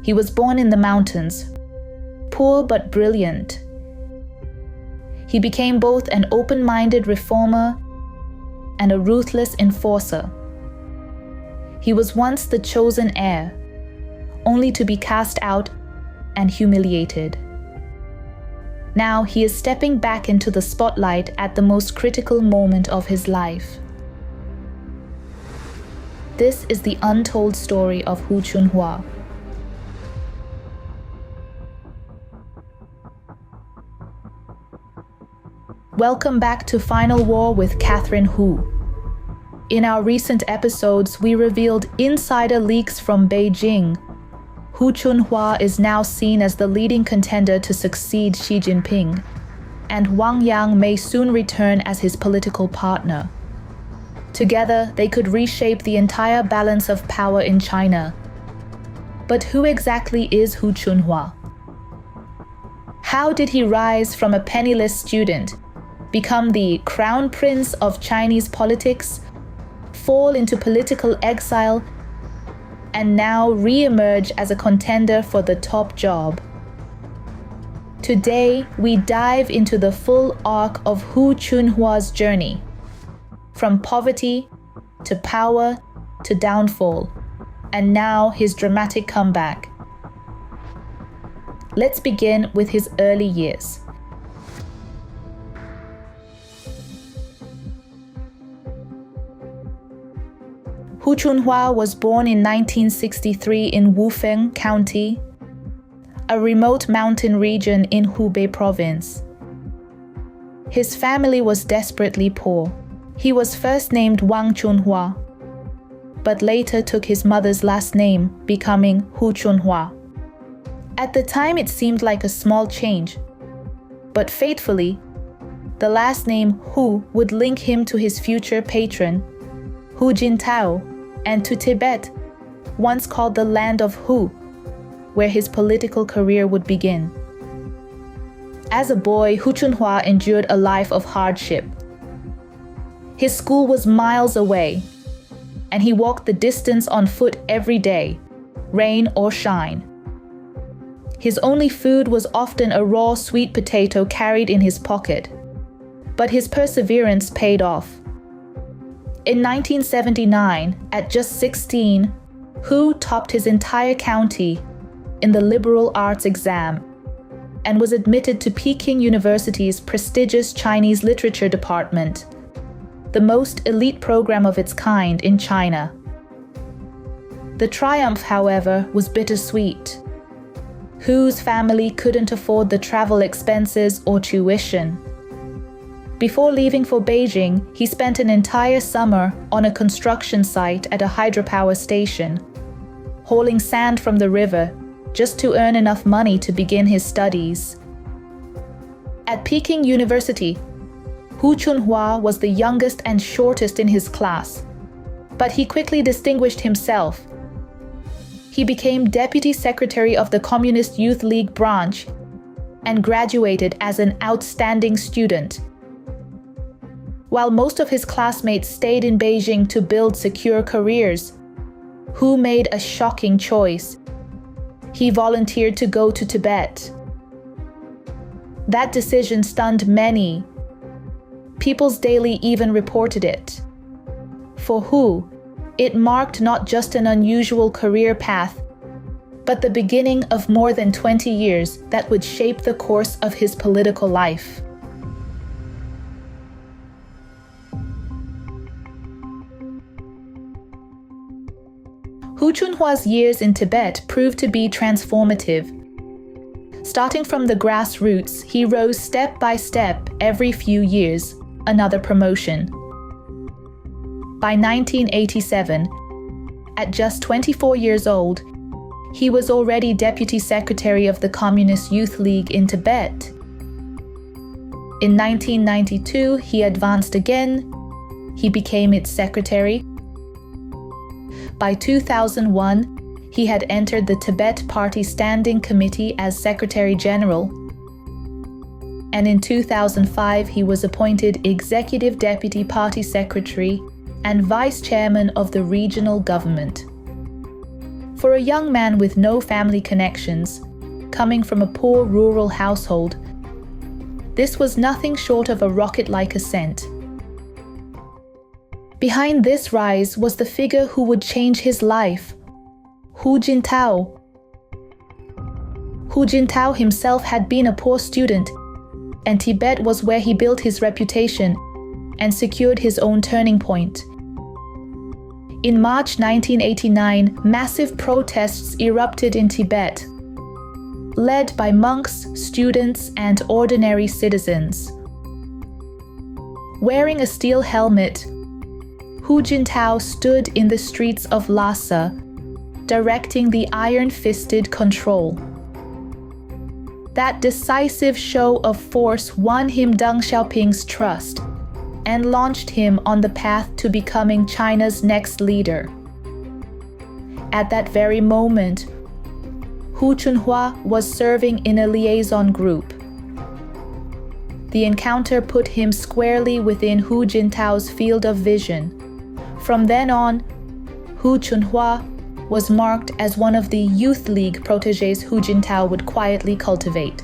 He was born in the mountains, poor but brilliant. He became both an open-minded reformer and a ruthless enforcer. He was once the chosen heir, only to be cast out and humiliated. Now he is stepping back into the spotlight at the most critical moment of his life. This is the untold story of Hu Chunhua. Welcome back to Final War with Katherine Hu. In our recent episodes, we revealed insider leaks from Beijing. Hu Chunhua is now seen as the leading contender to succeed Xi Jinping, and Wang Yang may soon return as his political partner. Together, they could reshape the entire balance of power in China. But who exactly is Hu Chunhua? How did he rise from a penniless student, become the crown prince of Chinese politics, fall into political exile, and now re-emerge as a contender for the top job? Today, we dive into the full arc of Hu Chunhua's journey, from poverty to power to downfall, and now his dramatic comeback. Let's begin with his early years. Hu Chunhua was born in 1963 in Wukan County, a remote mountain region in Hubei province. His family was desperately poor. He was first named Wang Chunhua, but later took his mother's last name, becoming Hu Chunhua. At the time, it seemed like a small change, but fatefully, the last name Hu would link him to his future patron, Hu Jintao, and to Tibet, once called the land of Hu, where his political career would begin. As a boy, Hu Chunhua endured a life of hardship. His school was miles away, and he walked the distance on foot every day, rain or shine. His only food was often a raw sweet potato carried in his pocket, but his perseverance paid off. In 1979, at just 16, Hu topped his entire county in the liberal arts exam and was admitted to Peking University's prestigious Chinese literature department, the most elite program of its kind in China. The triumph, however, was bittersweet. Hu's family couldn't afford the travel expenses or tuition. Before leaving for Beijing, he spent an entire summer on a construction site at a hydropower station, hauling sand from the river just to earn enough money to begin his studies. At Peking University, Hu Chunhua was the youngest and shortest in his class, but he quickly distinguished himself. He became deputy secretary of the Communist Youth League branch and graduated as an outstanding student. While most of his classmates stayed in Beijing to build secure careers, Hu made a shocking choice. He volunteered to go to Tibet. That decision stunned many. People's Daily even reported it. For Hu, it marked not just an unusual career path, but the beginning of more than 20 years that would shape the course of his political life. Hu Chunhua's years in Tibet proved to be transformative. Starting from the grassroots, he rose step by step every few years, another promotion. By 1987, at just 24 years old, he was already deputy secretary of the Communist Youth League in Tibet. In 1992, he advanced again. He became its secretary. By 2001, he had entered the Tibet Party Standing Committee as Secretary General. And in 2005, he was appointed Executive Deputy Party Secretary and Vice Chairman of the regional government. For a young man with no family connections, coming from a poor rural household, this was nothing short of a rocket-like ascent. Behind this rise was the figure who would change his life, Hu Jintao. Hu Jintao himself had been a poor student, and Tibet was where he built his reputation and secured his own turning point. In March 1989, massive protests erupted in Tibet, led by monks, students, and ordinary citizens. Wearing a steel helmet, Hu Jintao stood in the streets of Lhasa, directing the iron-fisted control. That decisive show of force won him Deng Xiaoping's trust and launched him on the path to becoming China's next leader. At that very moment, Hu Chunhua was serving in a liaison group. The encounter put him squarely within Hu Jintao's field of vision. From then on, Hu Chunhua was marked as one of the youth league protégés Hu Jintao would quietly cultivate.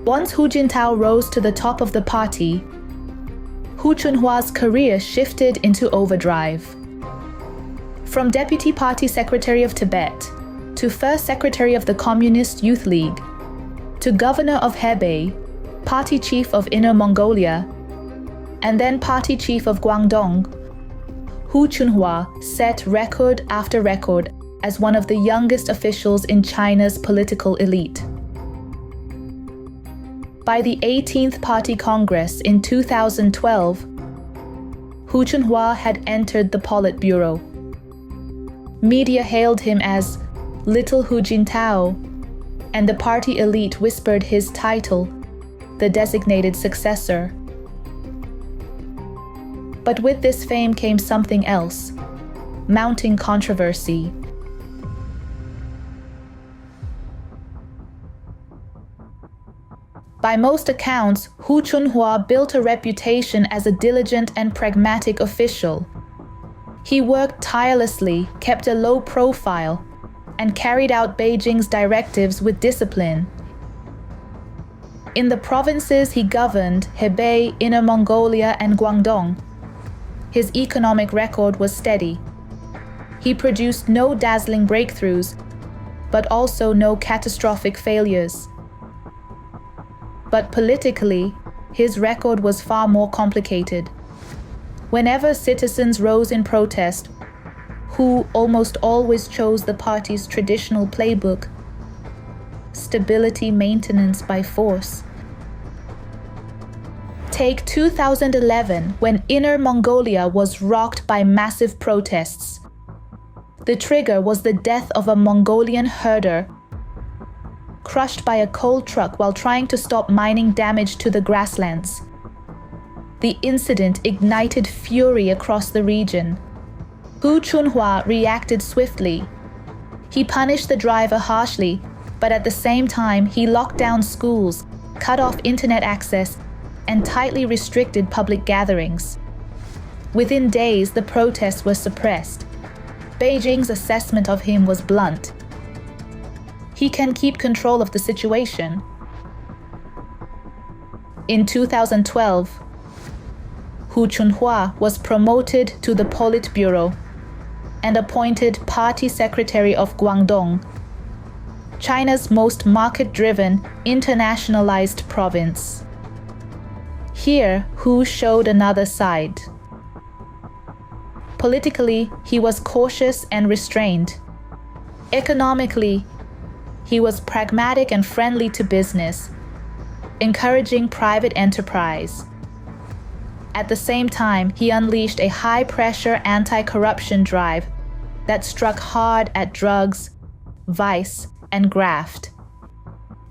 Once Hu Jintao rose to the top of the party, Hu Chunhua's career shifted into overdrive. From Deputy Party Secretary of Tibet, to First Secretary of the Communist Youth League, to Governor of Hebei, Party Chief of Inner Mongolia, and then Party Chief of Guangdong, Hu Chunhua set record after record as one of the youngest officials in China's political elite. By the 18th Party Congress in 2012, Hu Chunhua had entered the Politburo. Media hailed him as Little Hu Jintao, and the party elite whispered his title, the designated successor. But with this fame came something else, mounting controversy. By most accounts, Hu Chunhua built a reputation as a diligent and pragmatic official. He worked tirelessly, kept a low profile, and carried out Beijing's directives with discipline. In the provinces he governed, Hebei, Inner Mongolia, and Guangdong, his economic record was steady. He produced no dazzling breakthroughs, but also no catastrophic failures. But politically, his record was far more complicated. Whenever citizens rose in protest, Hu almost always chose the party's traditional playbook: stability maintenance by force. Take 2011, when Inner Mongolia was rocked by massive protests. The trigger was the death of a Mongolian herder, crushed by a coal truck while trying to stop mining damage to the grasslands. The incident ignited fury across the region. Hu Chunhua reacted swiftly. He punished the driver harshly, but at the same time, he locked down schools, cut off internet access, and tightly restricted public gatherings. Within days, the protests were suppressed. Beijing's assessment of him was blunt. He can keep control of the situation. In 2012, Hu Chunhua was promoted to the Politburo and appointed Party Secretary of Guangdong, China's most market-driven, internationalized province. Here, Hu showed another side. Politically, he was cautious and restrained. Economically, he was pragmatic and friendly to business, encouraging private enterprise. At the same time, he unleashed a high-pressure anti-corruption drive that struck hard at drugs, vice, and graft.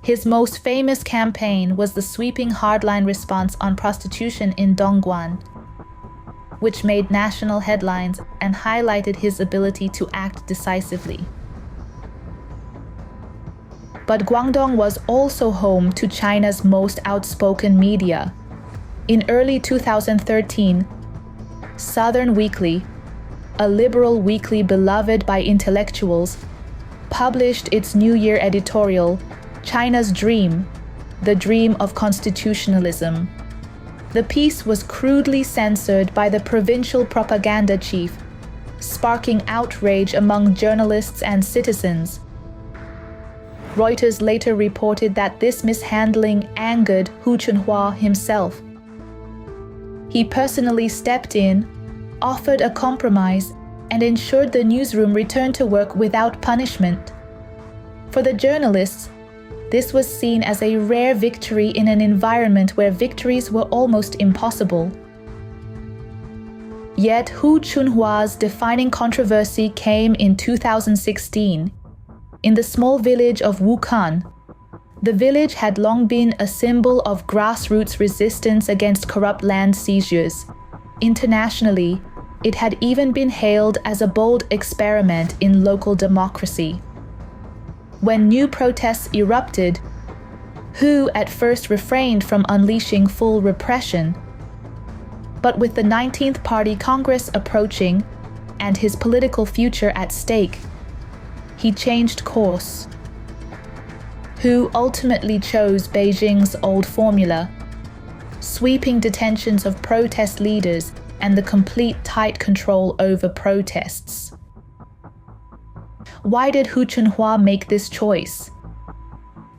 His most famous campaign was the sweeping hardline response on prostitution in Dongguan, which made national headlines and highlighted his ability to act decisively. But Guangdong was also home to China's most outspoken media. In early 2013, Southern Weekly, a liberal weekly beloved by intellectuals, published its New Year editorial, China's Dream, the Dream of Constitutionalism. The piece was crudely censored by the provincial propaganda chief, sparking outrage among journalists and citizens. Reuters later reported that this mishandling angered Hu Chunhua himself. He personally stepped in, offered a compromise, and ensured the newsroom returned to work without punishment. For the journalists, this was seen as a rare victory in an environment where victories were almost impossible. Yet Hu Chunhua's defining controversy came in 2016. In the small village of Wukan, the village had long been a symbol of grassroots resistance against corrupt land seizures. Internationally, it had even been hailed as a bold experiment in local democracy. When new protests erupted, Hu at first refrained from unleashing full repression. But with the 19th Party Congress approaching and his political future at stake, he changed course. Hu ultimately chose Beijing's old formula, sweeping detentions of protest leaders and the complete tight control over protests. Why did Hu Chunhua make this choice?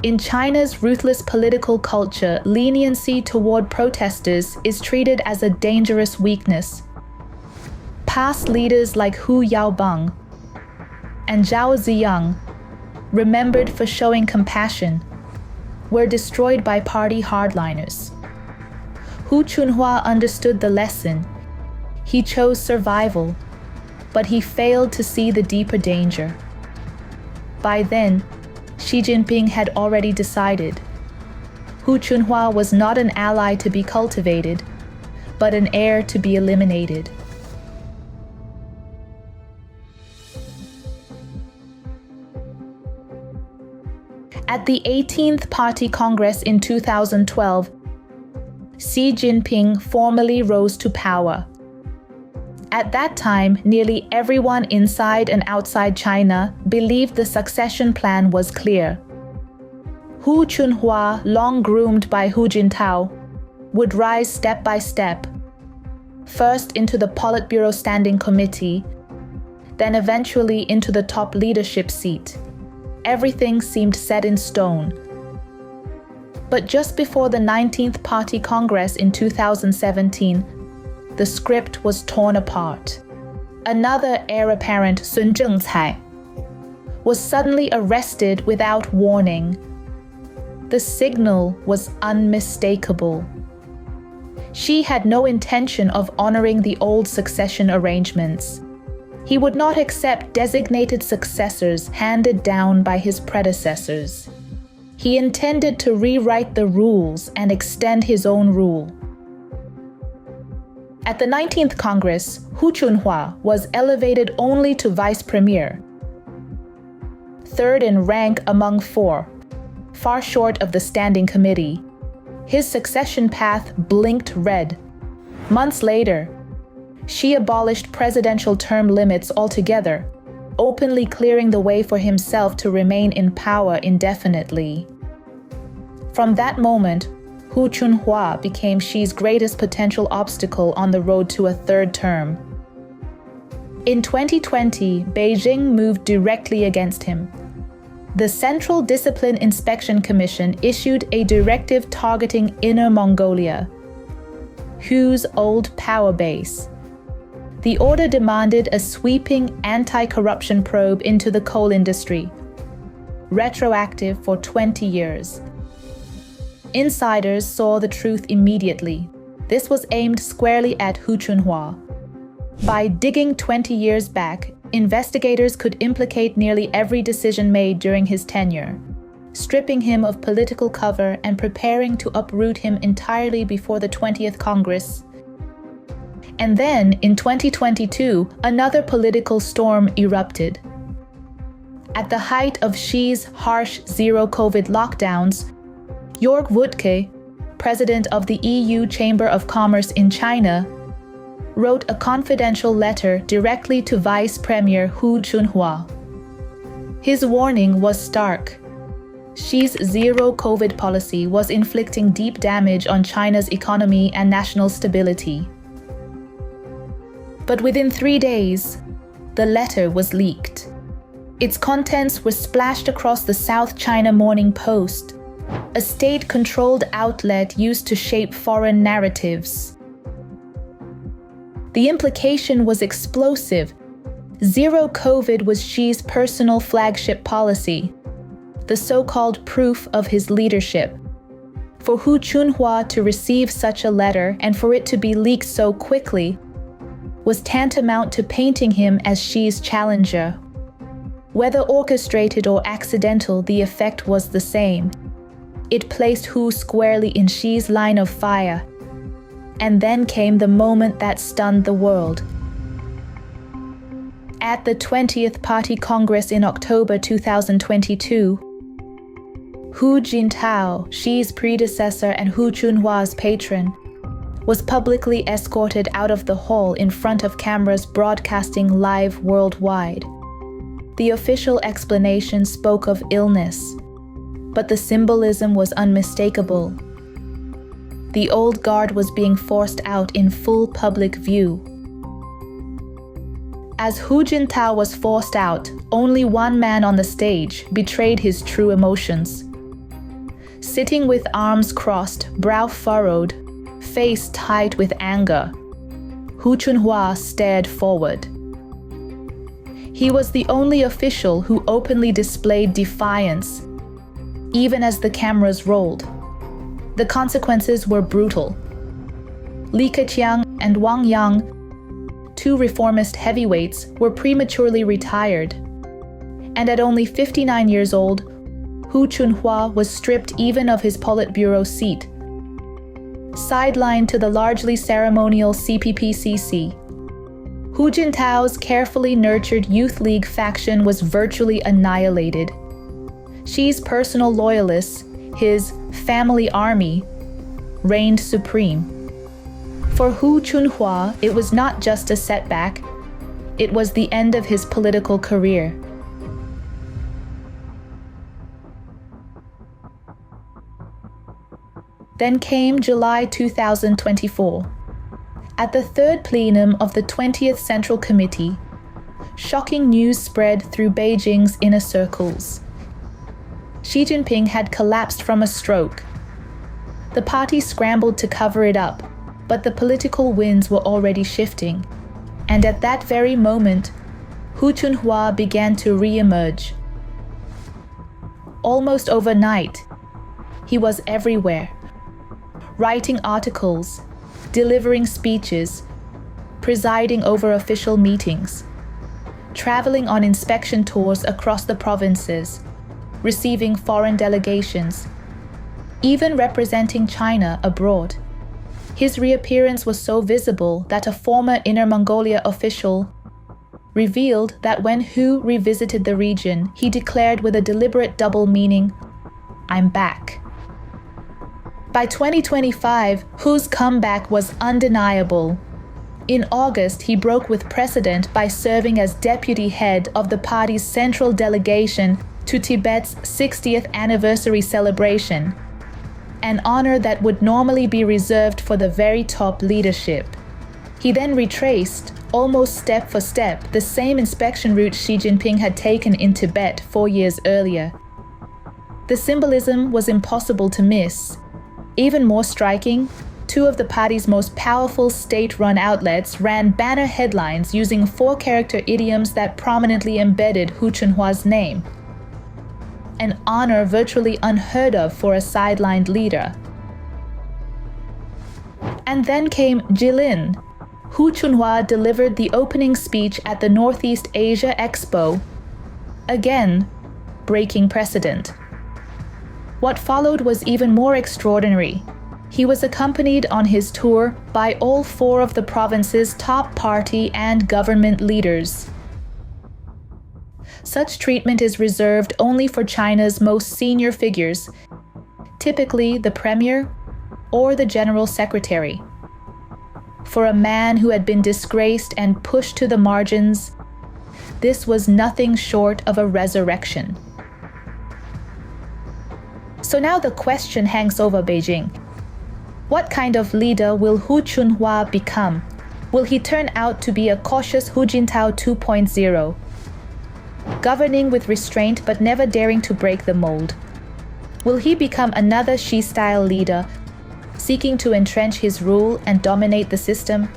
In China's ruthless political culture, leniency toward protesters is treated as a dangerous weakness. Past leaders like Hu Yaobang and Zhao Ziyang, remembered for showing compassion, were destroyed by party hardliners. Hu Chunhua understood the lesson. He chose survival, but he failed to see the deeper danger. By then, Xi Jinping had already decided. Hu Chunhua was not an ally to be cultivated, but an heir to be eliminated. At the 18th Party Congress in 2012, Xi Jinping formally rose to power. At that time, nearly everyone inside and outside China believed the succession plan was clear. Hu Chunhua, long groomed by Hu Jintao, would rise step by step, first into the Politburo Standing Committee, then eventually into the top leadership seat. Everything seemed set in stone. But just before the 19th Party Congress in 2017, the script was torn apart. Another heir apparent, Sun Zhengcai, was suddenly arrested without warning. The signal was unmistakable. Xi had no intention of honoring the old succession arrangements. He would not accept designated successors handed down by his predecessors. He intended to rewrite the rules and extend his own rule. At the 19th Congress, Hu Chunhua was elevated only to vice premier, third in rank among four, far short of the standing committee. His succession path blinked red. Months later, Xi abolished presidential term limits altogether, openly clearing the way for himself to remain in power indefinitely. From that moment, Hu Chunhua became Xi's greatest potential obstacle on the road to a third term. In 2020, Beijing moved directly against him. The Central Discipline Inspection Commission issued a directive targeting Inner Mongolia, Hu's old power base. The order demanded a sweeping anti-corruption probe into the coal industry, retroactive for 20 years. Insiders saw the truth immediately. This was aimed squarely at Hu Chunhua. By digging 20 years back, investigators could implicate nearly every decision made during his tenure, stripping him of political cover and preparing to uproot him entirely before the 20th Congress. And then, in 2022, another political storm erupted. At the height of Xi's harsh zero-COVID lockdowns, Jörg Wukan, president of the EU Chamber of Commerce in China, wrote a confidential letter directly to Vice Premier Hu Chunhua. His warning was stark. Xi's zero-COVID policy was inflicting deep damage on China's economy and national stability. But within 3 days, the letter was leaked. Its contents were splashed across the South China Morning Post, a state-controlled outlet used to shape foreign narratives. The implication was explosive. Zero COVID was Xi's personal flagship policy, the so-called proof of his leadership. For Hu Chunhua to receive such a letter and for it to be leaked so quickly was tantamount to painting him as Xi's challenger. Whether orchestrated or accidental, the effect was the same. It placed Hu squarely in Xi's line of fire. And then came the moment that stunned the world. At the 20th Party Congress in October 2022, Hu Jintao, Xi's predecessor and Hu Chunhua's patron, was publicly escorted out of the hall in front of cameras broadcasting live worldwide. The official explanation spoke of illness, but the symbolism was unmistakable. The old guard was being forced out in full public view. As Hu Jintao was forced out, only one man on the stage betrayed his true emotions. Sitting with arms crossed, brow furrowed, face tight with anger, Hu Chunhua stared forward. He was the only official who openly displayed defiance, even as the cameras rolled. The consequences were brutal. Li Keqiang and Wang Yang, two reformist heavyweights, were prematurely retired. And at only 59 years old, Hu Chunhua was stripped even of his Politburo seat, sidelined to the largely ceremonial CPPCC. Hu Jintao's carefully nurtured Youth League faction was virtually annihilated. Xi's personal loyalists, his family army, reigned supreme. For Hu Chunhua, it was not just a setback, it was the end of his political career. Then came July 2024. At the third plenum of the 20th Central Committee, shocking news spread through Beijing's inner circles. Xi Jinping had collapsed from a stroke. The party scrambled to cover it up, but the political winds were already shifting. And at that very moment, Hu Chunhua began to re-emerge. Almost overnight, he was everywhere, writing articles, delivering speeches, presiding over official meetings, traveling on inspection tours across the provinces, receiving foreign delegations, even representing China abroad. His reappearance was so visible that a former Inner Mongolia official revealed that when Hu revisited the region, he declared with a deliberate double meaning, "I'm back." By 2025, Hu's comeback was undeniable. In August, he broke with precedent by serving as deputy head of the party's central delegation to Tibet's 60th anniversary celebration, an honor that would normally be reserved for the very top leadership. He then retraced, almost step for step, the same inspection route Xi Jinping had taken in Tibet 4 years earlier. The symbolism was impossible to miss. Even more striking, two of the party's most powerful state-run outlets ran banner headlines using 4-character idioms that prominently embedded Hu Chunhua's name. An honor virtually unheard of for a sidelined leader. And then came Jilin. Hu Chunhua delivered the opening speech at the Northeast Asia Expo, again breaking precedent. What followed was even more extraordinary. He was accompanied on his tour by all 4 of the province's top party and government leaders. Such treatment is reserved only for China's most senior figures, typically the premier or the general secretary. For a man who had been disgraced and pushed to the margins, this was nothing short of a resurrection. So now the question hangs over Beijing. What kind of leader will Hu Chunhua become? Will he turn out to be a cautious Hu Jintao 2.0, governing with restraint but never daring to break the mold? Will he become another Xi-style leader, seeking to entrench his rule and dominate the system?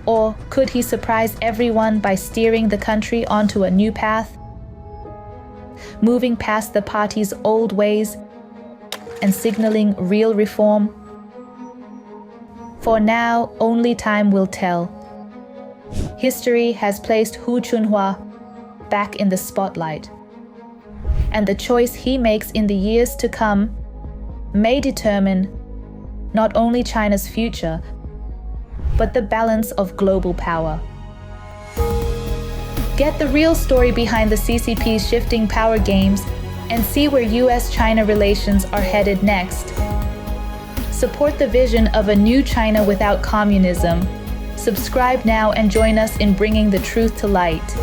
Or could he surprise everyone by steering the country onto a new path, moving past the party's old ways and signaling real reform? For now, only time will tell. History has placed Hu Chunhua back in the spotlight, and the choice he makes in the years to come may determine not only China's future, but the balance of global power. Get the real story behind the CCP's shifting power games and see where US-China relations are headed next. Support the vision of a new China without communism. Subscribe now and join us in bringing the truth to light.